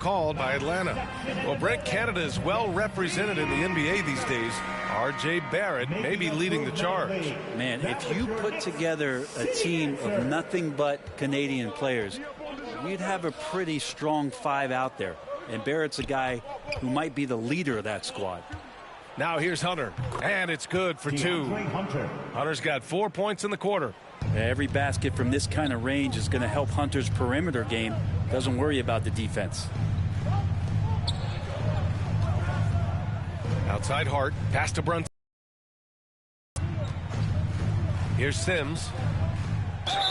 called by Atlanta. Well, Brent, Canada is well represented in the NBA these days. R.J. Barrett may be leading the charge. Man, if you put together a team of nothing but Canadian players, you'd have a pretty strong five out there. And Barrett's a guy who might be the leader of that squad. Now here's Hunter, and it's good for two. Hunter's got 4 points in the quarter. Every basket from this kind of range is going to help Hunter's perimeter game. Doesn't worry about the defense. Outside Hart, pass to Brunson. Here's Sims.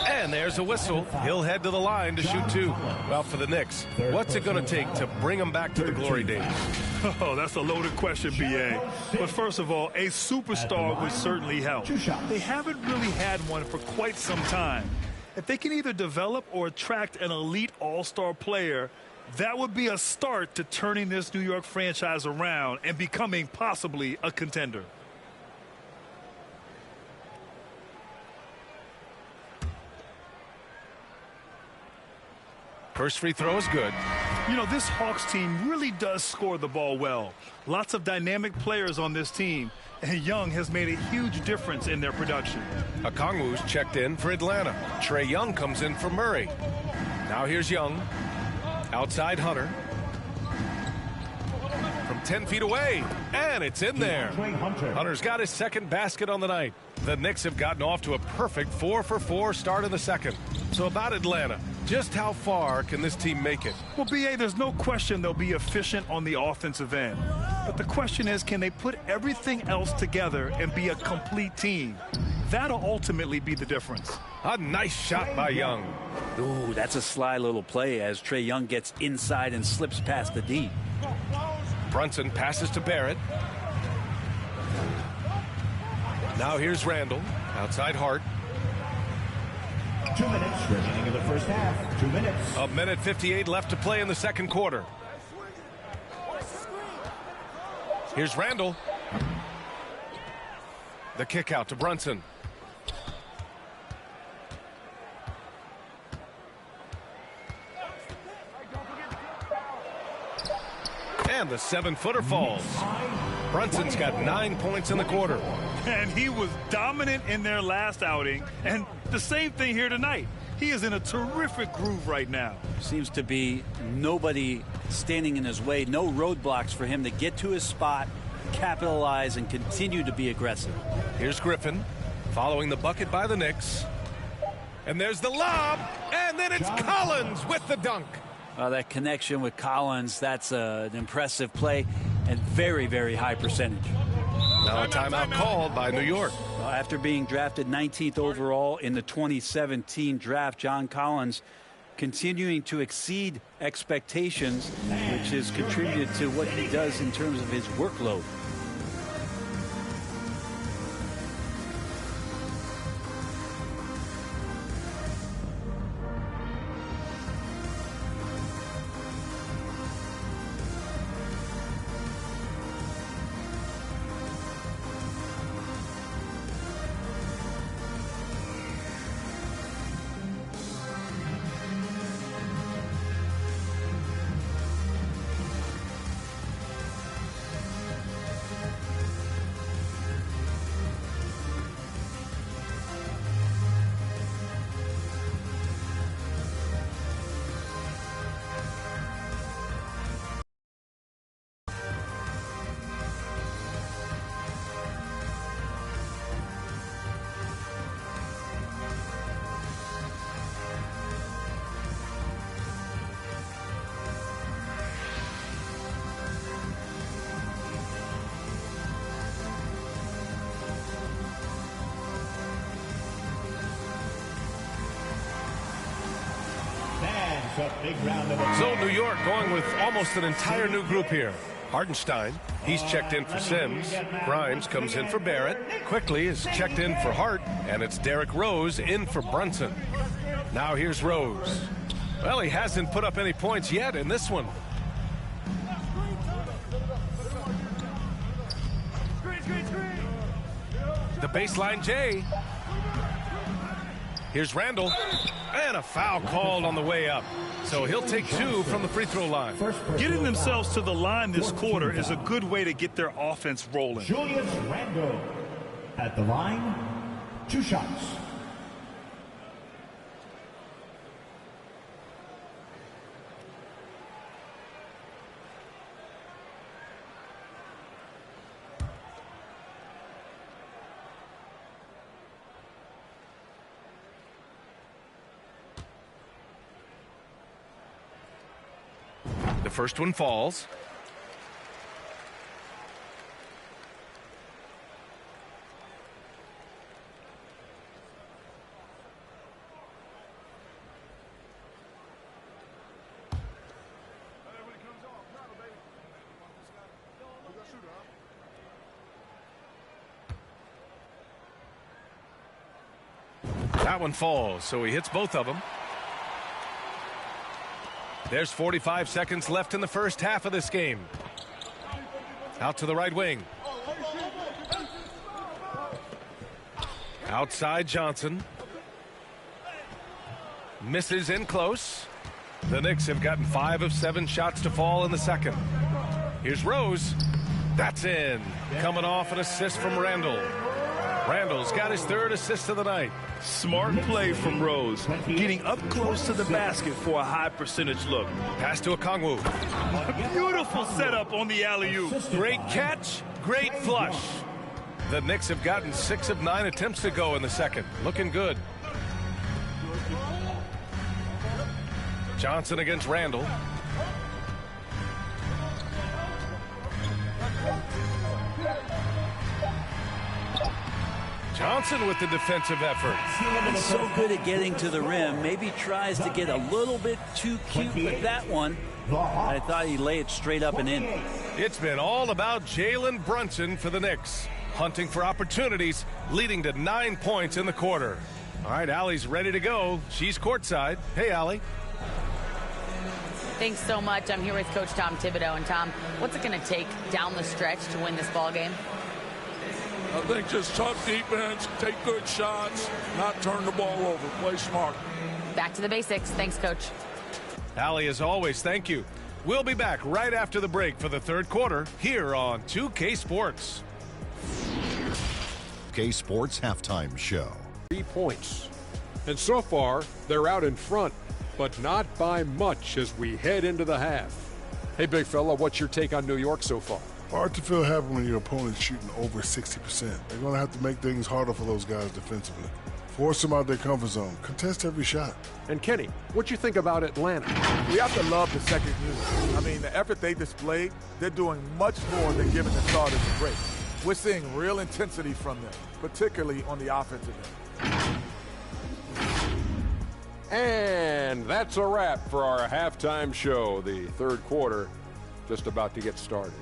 And there's a whistle. He'll head to the line to shoot two. Well, for the Knicks, what's it going to take to bring them back to the glory days? Oh, that's a loaded question, B.A. But first of all, a superstar would certainly help. They haven't really had one for quite some time. If they can either develop or attract an elite all-star player, that would be a start to turning this New York franchise around and becoming possibly a contender. First free throw is good. You know, this Hawks team really does score the ball well. Lots of dynamic players on this team, and Young has made a huge difference in their production. Okongwu's checked in for Atlanta. Trae Young comes in for Murray. Now here's Young. Outside Hunter. From 10 feet away, and it's in there. Hunter's got his second basket on the night. The Knicks have gotten off to a perfect 4-for-4 start in the second. So about Atlanta, just how far can this team make it? Well, B.A., there's no question they'll be efficient on the offensive end. But the question is, can they put everything else together and be a complete team? That'll ultimately be the difference. A nice shot by Young. Ooh, that's a sly little play as Trae Young gets inside and slips past the D. Brunson passes to Barrett. Now here's Randall. Outside Hart. 2 minutes remaining in the first half. 2 minutes. A minute 58 left to play in the second quarter. Here's Randall. The kick out to Brunson. And the 7-footer falls. Brunson's got 9 points in the quarter. And he was dominant in their last outing. And the same thing here tonight. He is in a terrific groove right now. Seems to be nobody standing in his way. No roadblocks for him to get to his spot, capitalize, and continue to be aggressive. Here's Griffin following the bucket by the Knicks. And there's the lob. And then it's Collins with the dunk. That connection with Collins, that's an impressive play and very, very high percentage. Now a timeout called by New York. After being drafted 19th overall in the 2017 draft, John Collins continuing to exceed expectations, which has contributed to what he does in terms of his workload. So New York going with almost an entire new group here. Hartenstein, he's checked in for Sims. Grimes comes in for Barrett. Quickly is checked in for Hart. And it's Derrick Rose in for Brunson. Now here's Rose. Well, he hasn't put up any points yet in this one. The baseline J. Here's Randall. And a foul called on the way up. So he'll take 2 from the free throw line. Getting themselves to the line this quarter is a good way to get their offense rolling. Julius Randle at the line, 2 shots. The first one falls. That one falls, so he hits both of them. There's 45 seconds left in the first half of this game. Out to the right wing. Outside Johnson. Misses in close. The Knicks have gotten 5 of 7 shots to fall in the second. Here's Rose. That's in. Coming off an assist from Randall. Randall's got his 3rd assist of the night. Smart play from Rose, getting up close to the basket for a high percentage look. Pass to Okongwu. Beautiful setup on the alley-oop. Great catch, great flush. The Knicks have gotten 6 of 9 attempts to go in the second. Looking good. Johnson against Randall. Johnson with the defensive effort. He's so good at getting to the rim. Maybe tries to get a little bit too cute with that one. I thought he'd lay it straight up and in. It's been all about Jalen Brunson for the Knicks. Hunting for opportunities, leading to 9 points in the quarter. All right, Allie's ready to go. She's courtside. Hey, Allie. Thanks so much. I'm here with Coach Tom Thibodeau. And Tom, what's it going to take down the stretch to win this ball game? I think just tough defense, take good shots, not turn the ball over, play smart. Back to the basics. Thanks, Coach. Allie, as always, thank you. We'll be back right after the break for the third quarter here on 2K Sports. 2K Sports Halftime Show. 3 points. And so far, they're out in front, but not by much as we head into the half. Hey, big fella, what's your take on New York so far? Hard to feel happy when your opponent's shooting over 60%. They're going to have to make things harder for those guys defensively. Force them out their comfort zone. Contest every shot. And Kenny, what you think about Atlanta? We have to love the second unit. I mean, the effort they displayed, they're doing much more than giving the starters a break. We're seeing real intensity from them, particularly on the offensive end. And that's a wrap for our halftime show. The third quarter just about to get started.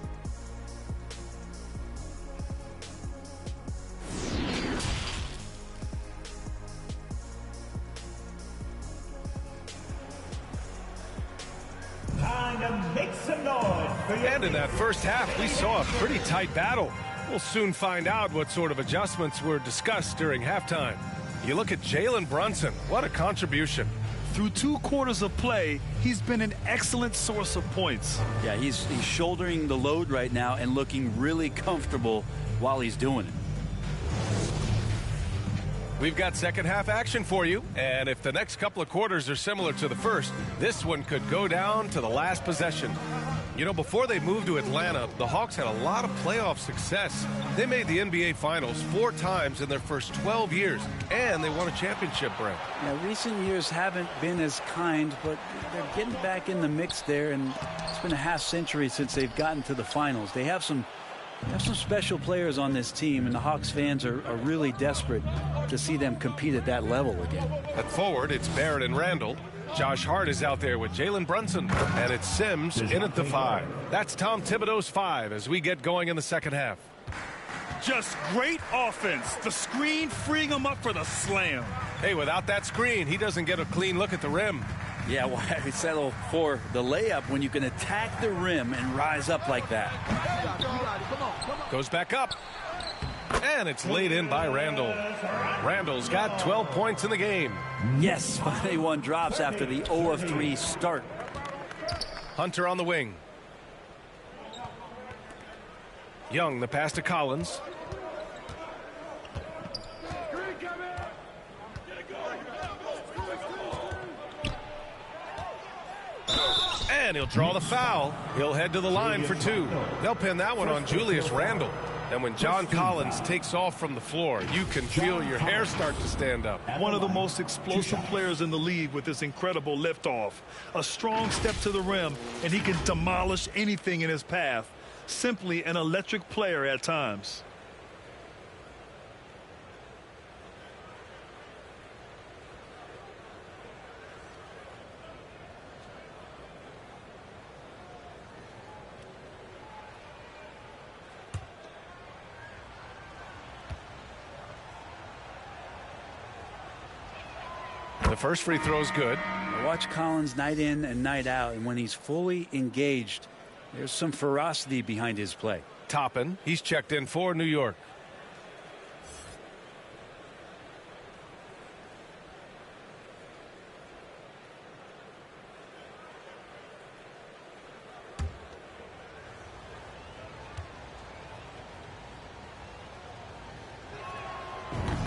Time to make some noise. And in that first half, we saw a pretty tight battle. We'll soon find out what sort of adjustments were discussed during halftime. You look at Jalen Brunson. What a contribution. Through 2 quarters of play, he's been an excellent source of points. Yeah, he's shouldering the load right now and looking really comfortable while he's doing it. We've got second half action for you, and if the next couple of quarters are similar to the first, this one could go down to the last possession. You know, before they moved to Atlanta, the Hawks had a lot of playoff success. They made the NBA Finals 4 times in their first 12 years, and they won a championship, Brent. Yeah, recent years haven't been as kind, but they're getting back in the mix there, and it's been a half century since they've gotten to the finals. They have some special players on this team, and the Hawks fans are really desperate to see them compete at that level again. At forward, it's Barrett and Randall. Josh Hart is out there with Jalen Brunson, and it's Sims in at the 5. That's Tom Thibodeau's 5 as we get going in the second half. Just great offense. The screen freeing him up for the slam. Hey, without that screen, he doesn't get a clean look at the rim. Yeah, why settle for the layup when you can attack the rim and rise up like that? Goes back up. And it's laid in by Randall. Randall's got 12 points in the game. Yes, 5-1 drops after the 0 of 3 start. Hunter on the wing. Young, the pass to Collins. And he'll draw the foul. He'll head to the line for 2. They'll pin that one on Julius Randle. And when John Collins takes off from the floor, you can feel your hair start to stand up. One of the most explosive players in the league with this incredible liftoff. A strong step to the rim, and he can demolish anything in his path. Simply an electric player at times. The first free throw is good. I watch Collins night in and night out, and when he's fully engaged, there's some ferocity behind his play. Toppin, he's checked in for New York.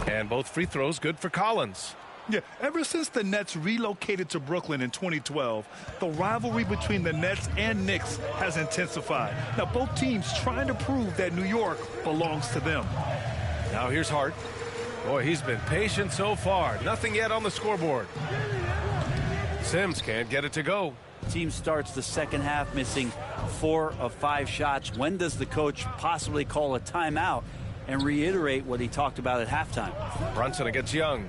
And both free throws good for Collins. Yeah, ever since the Nets relocated to Brooklyn in 2012, the rivalry between the Nets and Knicks has intensified. Now, both teams trying to prove that New York belongs to them. Now here's Hart. Boy, he's been patient so far. Nothing yet on the scoreboard. Sims can't get it to go. Team starts the second half missing 4 of 5 shots. When does the coach possibly call a timeout and reiterate what he talked about at halftime? Brunson against Young.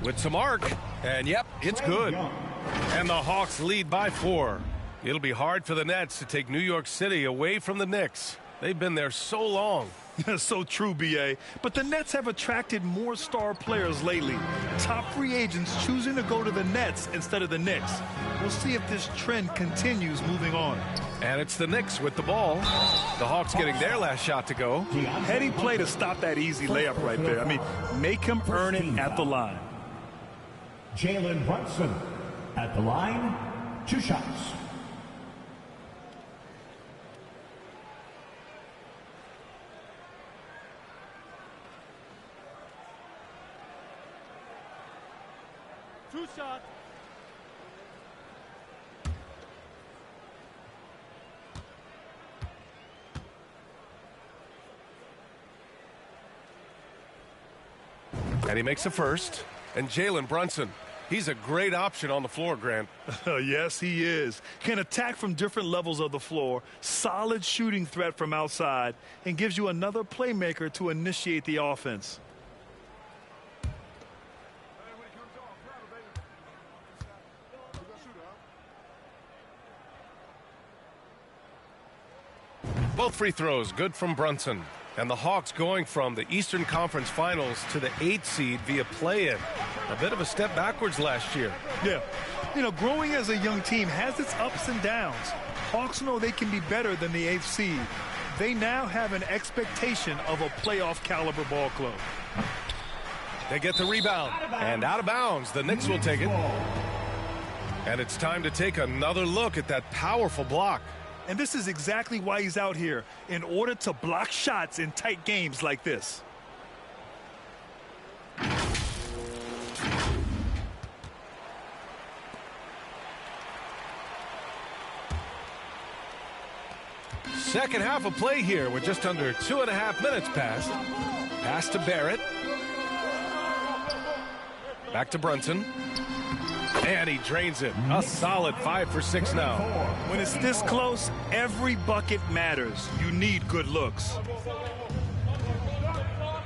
With some arc, and yep, it's good. And the Hawks lead by 4. It'll be hard for the Nets to take New York City away from the Knicks. They've been there so long. So true, B.A. But the Nets have attracted more star players lately. Top free agents choosing to go to the Nets instead of the Knicks. We'll see if this trend continues moving on. And it's the Knicks with the ball. The Hawks getting their last shot to go. Heady play to stop that easy layup right there. I mean, make him earn it at the line. Jalen Brunson at the line, 2 shots. And he makes a first. And Jalen Brunson, he's a great option on the floor, Grant. Yes, he is. Can attack from different levels of the floor, solid shooting threat from outside, and gives you another playmaker to initiate the offense. Both free throws good from Brunson. And the Hawks going from the Eastern Conference Finals to the 8th seed via play-in. A bit of a step backwards last year. Yeah. You know, growing as a young team has its ups and downs. Hawks know they can be better than the 8th seed. They now have an expectation of a playoff caliber ball club. They get the rebound. And out of bounds. The Knicks will take it. And it's time to take another look at that powerful block. And this is exactly why he's out here, in order to block shots in tight games like this. Second half of play here with just under 2.5 minutes passed. Pass to Barrett. Back to Brunson. And he drains it. A solid 5 for 6 now. When it's this close, every bucket matters. You need good looks.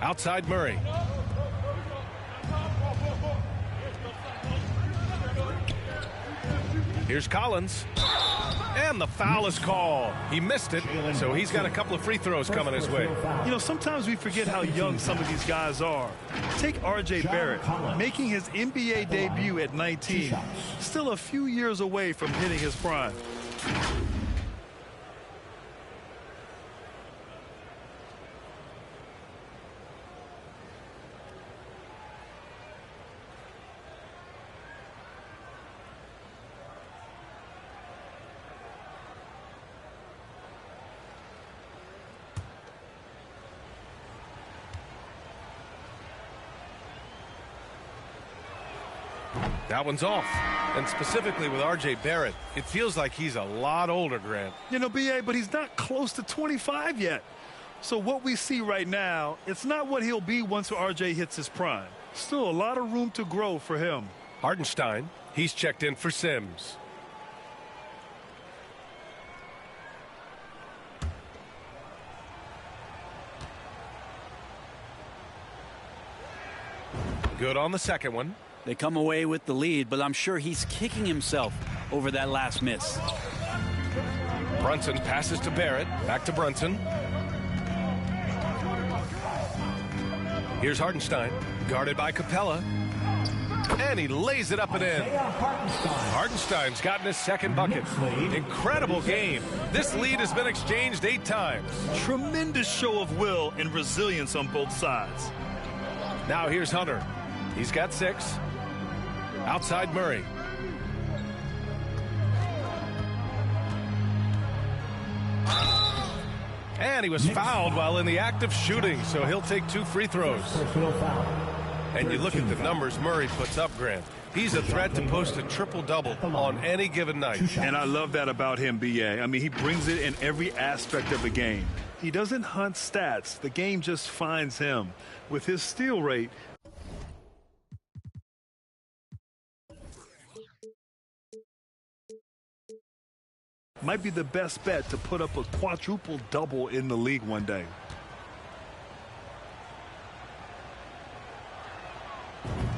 Outside Murray. Here's Collins. And the foul is called. He missed it, so he's got a couple of free throws coming his way. You know, sometimes we forget how young some of these guys are. Take R.J. Barrett, making his NBA debut at 19. Still a few years away from hitting his prime. That one's off. And specifically with R.J. Barrett, it feels like he's a lot older, Grant. You know, B.A., but he's not close to 25 yet. So what we see right now, it's not what he'll be once R.J. hits his prime. Still a lot of room to grow for him. Hartenstein, he's checked in for Sims. Good on the second one. They come away with the lead, but I'm sure he's kicking himself over that last miss. Brunson passes to Barrett. Back to Brunson. Here's Hartenstein. Guarded by Capella. And he lays it up and in. Hartenstein's gotten his second bucket. Incredible game. This lead has been exchanged 8 times. Tremendous show of will and resilience on both sides. Now here's Hunter. He's got 6. Outside Murray. And he was fouled while in the act of shooting, so he'll take 2 free throws. And you look at the numbers Murray puts up, Grant. He's a threat to post a triple-double on any given night. And I love that about him, B.A. I mean, he brings it in every aspect of the game. He doesn't hunt stats. The game just finds him. With his steal rate, might be the best bet to put up a quadruple double in the league one day.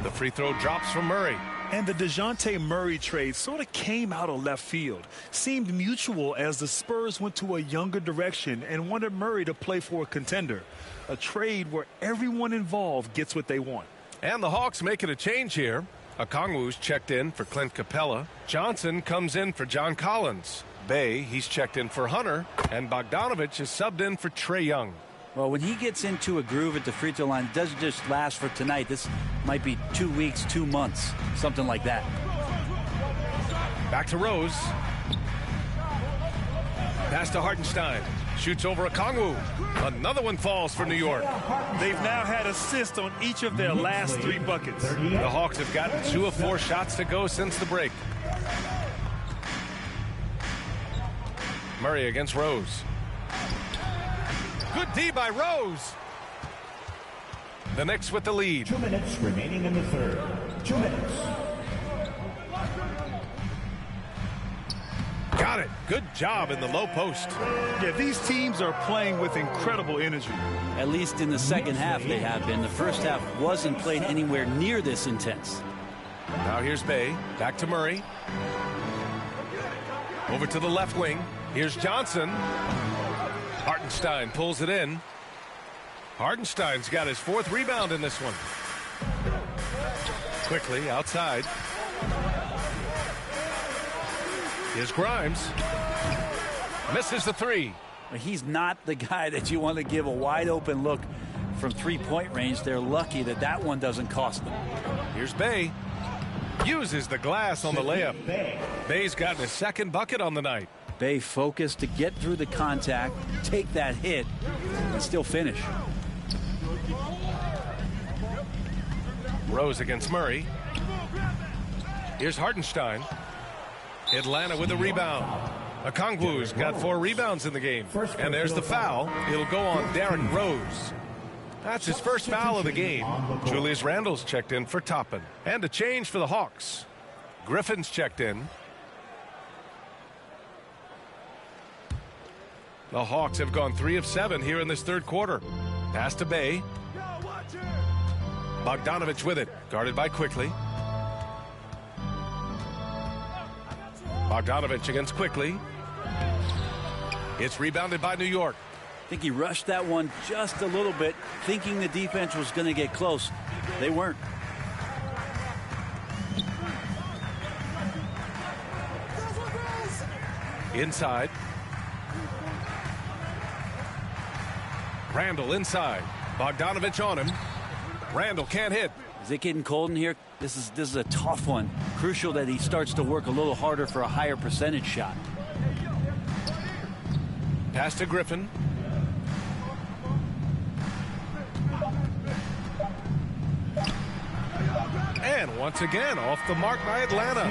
The free throw drops from Murray. And the DeJounte Murray trade sort of came out of left field. Seemed mutual as the Spurs went to a younger direction and wanted Murray to play for a contender. A trade where everyone involved gets what they want. And the Hawks making a change here. Okongwu's checked in for Clint Capella. Johnson comes in for John Collins. Bay, he's checked in for Hunter. And Bogdanovich is subbed in for Trae Young. Well, when he gets into a groove at the free throw line, it doesn't just last for tonight. This might be 2 weeks, 2 months, something like that. Back to Rose. Pass to Hartenstein. Shoots over Okongwu. Another one falls for New York. They've now had assists on each of their last 3 buckets. The Hawks have gotten 2 of 4 shots to go since the break. Murray against Rose. Good D by Rose. The Knicks with the lead. 2 minutes remaining in the third. 2 minutes. Got it. Good job in the low post. Yeah, these teams are playing with incredible energy. At least in the second half they have been. The first half wasn't played anywhere near this intense. Now here's Bay. Back to Murray. Over to the left wing. Here's Johnson. Hartenstein pulls it in. Hartenstein's got his 4th rebound in this one. Quickly outside. Here's Grimes. Misses the 3. He's not the guy that you want to give a wide open look from 3-point range. They're lucky that that one doesn't cost them. Here's Bay. Uses the glass on the layup. Bay's gotten his 2nd bucket on the night. Bay focused to get through the contact, take that hit, and still finish. Rose against Murray. Here's Hartenstein. Atlanta with a rebound. Okongwu's got 4 rebounds in the game. And there's the foul. It'll go on Derrick Rose. That's his first foul of the game. Julius Randle's checked in for Toppin. And a change for the Hawks. Griffin's checked in. The Hawks have gone 3 of 7 here in this third quarter. Pass to Bay. Bogdanovich with it. Guarded by Quickly. Bogdanovich against Quickly. It's rebounded by New York. I think he rushed that one just a little bit, thinking the defense was going to get close. They weren't. Inside. Randle inside. Bogdanovich on him. Randle can't hit. Is it getting cold in here? This is a tough one. Crucial that he starts to work a little harder for a higher percentage shot. Pass to Griffin. And once again, off the mark by Atlanta.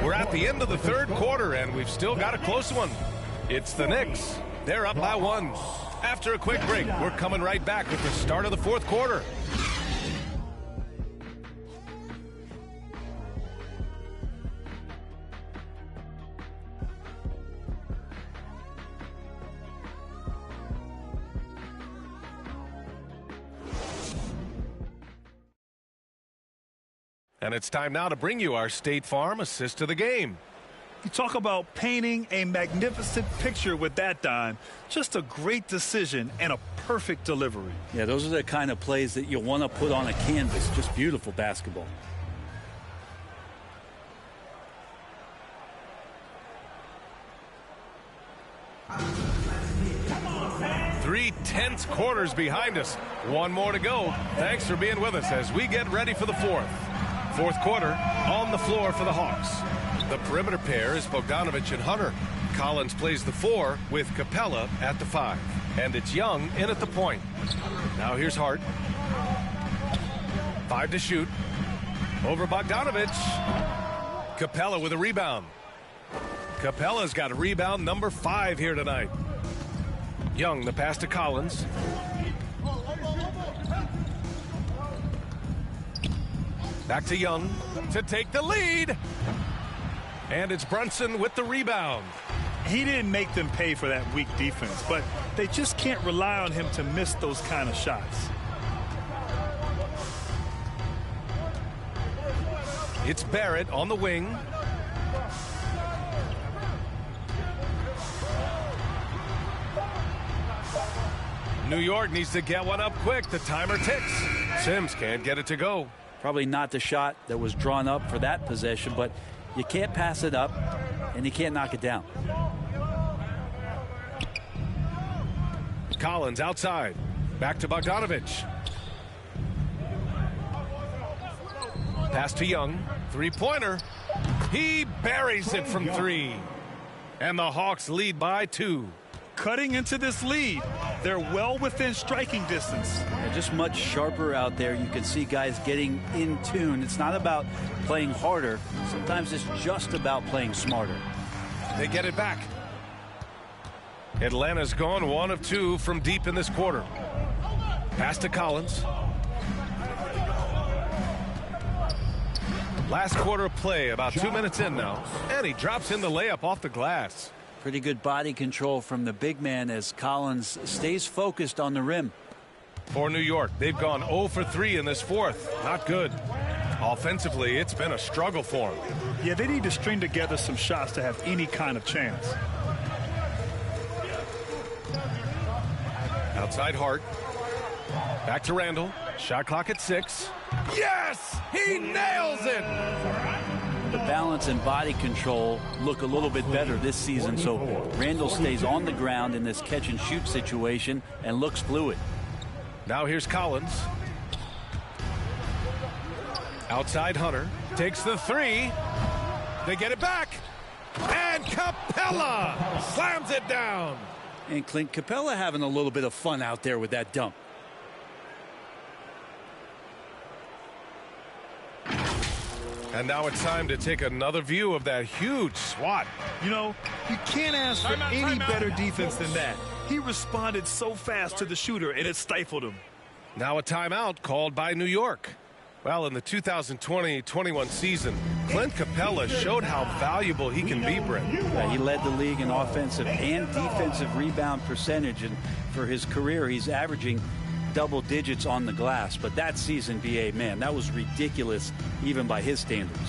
We're at the end of the third quarter, and we've still got a close one. It's the Knicks. They're up by 1. After a quick break, we're coming right back with the start of the fourth quarter. And it's time now to bring you our State Farm assist to the game. You talk about painting a magnificent picture with that dime. Just a great decision and a perfect delivery. Yeah, those are the kind of plays that you want to put on a canvas. Just beautiful basketball. Three tense quarters behind us. One more to go. Thanks for being with us as we get ready for the fourth. Fourth quarter on the floor for the Hawks. The perimeter pair is Bogdanovich and Hunter. Collins plays the 4 with Capella at the 5. And it's Young in at the point. Now here's Hart. 5 to shoot. Over Bogdanovich. Capella with a rebound. Capella's got a rebound number 5 here tonight. Young, the pass to Collins. Back to Young to take the lead. And it's Brunson with the rebound. He didn't make them pay for that weak defense, but they just can't rely on him to miss those kind of shots. It's Barrett on the wing. New York needs to get one up quick. The timer ticks. Sims can't get it to go. Probably not the shot that was drawn up for that possession, but you can't pass it up, and you can't knock it down. Collins outside. Back to Bogdanovich. Pass to Young. Three-pointer. He buries it from 3. And the Hawks lead by 2. Cutting into this lead. They're well within striking distance. They're just much sharper out there. You can see guys getting in tune. It's not about playing harder. Sometimes it's just about playing smarter. They get it back. Atlanta's gone 1 of 2 from deep in this quarter. Pass to Collins. Last quarter of play, about 2 minutes in now. And he drops in the layup off the glass. Pretty good body control from the big man as Collins stays focused on the rim. For New York, they've gone 0 for 3 in this fourth. Not good. Offensively, it's been a struggle for them. Yeah, they need to string together some shots to have any kind of chance. Outside Hart. Back to Randall. Shot clock at 6. Yes! He nails it! The balance and body control look a little bit better this season, so Randall stays on the ground in this catch and shoot situation and looks fluid. Now here's Collins. Outside Hunter. Takes the 3. They get it back. And Capella slams it down. And Clint Capella having a little bit of fun out there with that dunk. And now it's time to take another view of that huge swat. You know, you can't ask for any better defense than that. He responded so fast to the shooter, and it stifled him. Now a timeout called by New York. Well, in the 2020-21 season, Clint Capella showed how valuable he can be, Brent. He led the league in offensive and defensive rebound percentage, and for his career, he's averaging double digits on the glass. But that season, B.A., man, that was ridiculous even by his standards.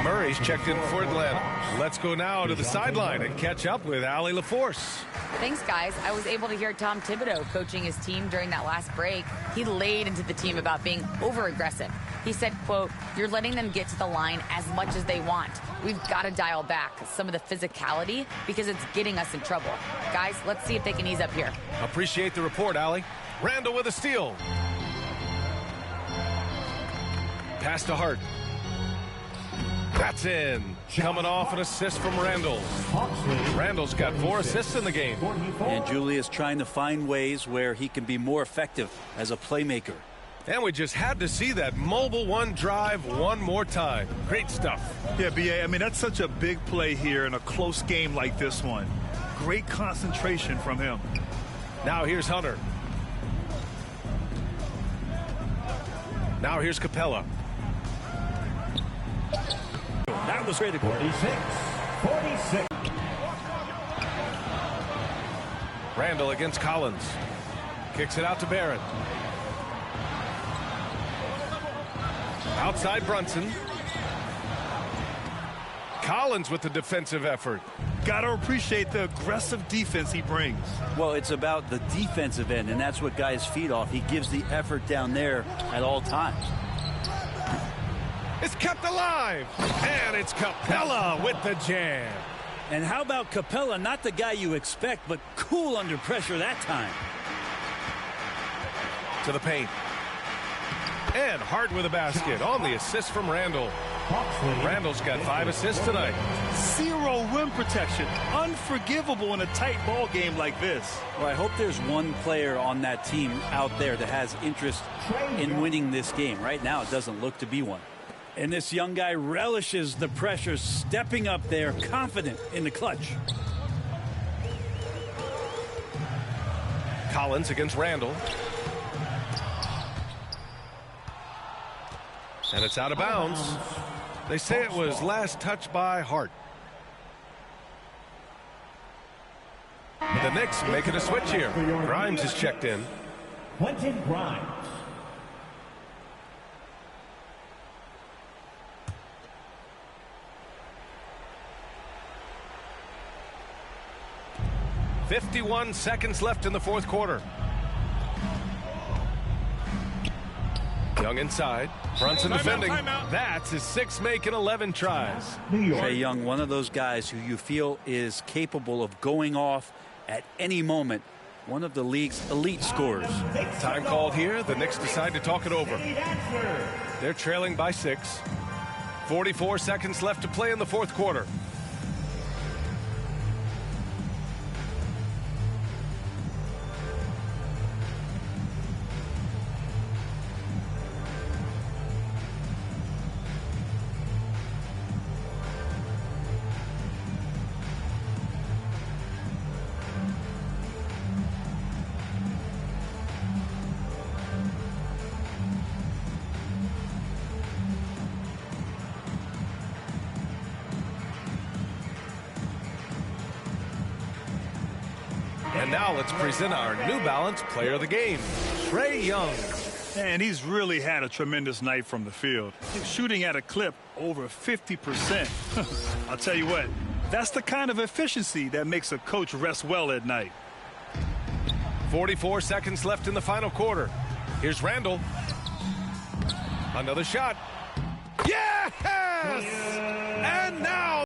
Murray's checked in for Atlanta. Let's go now to the sideline and catch up with Allie LaForce. Thanks, guys. I was able to hear Tom Thibodeau coaching his team during that last break. He laid into the team about being over-aggressive. He said, quote, "You're letting them get to the line as much as they want. We've got to dial back some of the physicality because it's getting us in trouble. Guys, let's see if they can ease up here." Appreciate the report, Allie. Randall with a steal. Pass to Hart. That's in. Coming off an assist from Randall. Randall's got 4 assists in the game. And Julius trying to find ways where he can be more effective as a playmaker. And we just had to see that mobile one drive one more time. Great stuff. Yeah, B.A., I mean, that's such a big play here in a close game like this one. Great concentration from him. Now here's Hunter. Now here's Capella. That was critical. 46. Randall against Collins. Kicks it out to Barrett. Outside Brunson. Collins with the defensive effort. Got to appreciate the aggressive defense he brings. Well, it's about the defensive end, and that's what guys feed off. He gives the effort down there at all times. It's kept alive. And it's Capella with the jam. And how about Capella? Not the guy you expect, but cool under pressure that time. To the paint. And Hart with a basket on the assist from Randall. Randall's got 5 assists tonight. 0 rim protection. Unforgivable in a tight ball game like this. Well, I hope there's one player on that team out there that has interest in winning this game. Right now, it doesn't look to be one. And this young guy relishes the pressure, stepping up there, confident in the clutch. Collins against Randall. And it's out of bounds. They say it was last touched by Hart. The Knicks making a switch here. Grimes is checked in. Quentin Grimes. .51 seconds left in the fourth quarter. Young inside. Brunson defending. That's his 6 make and 11 tries. Trae Young, one of those guys who you feel is capable of going off at any moment. One of the league's elite scorers. Time called here. The Knicks decide to talk it over. They're trailing by 6. 44 seconds left to play in the fourth quarter. And now let's present our New Balance Player of the Game, Trae Young. And he's really had a tremendous night from the field. He's shooting at a clip over 50%. I'll tell you what, that's the kind of efficiency that makes a coach rest well at night. 44 seconds left in the final quarter. Here's Randall. Another shot. Yes! And now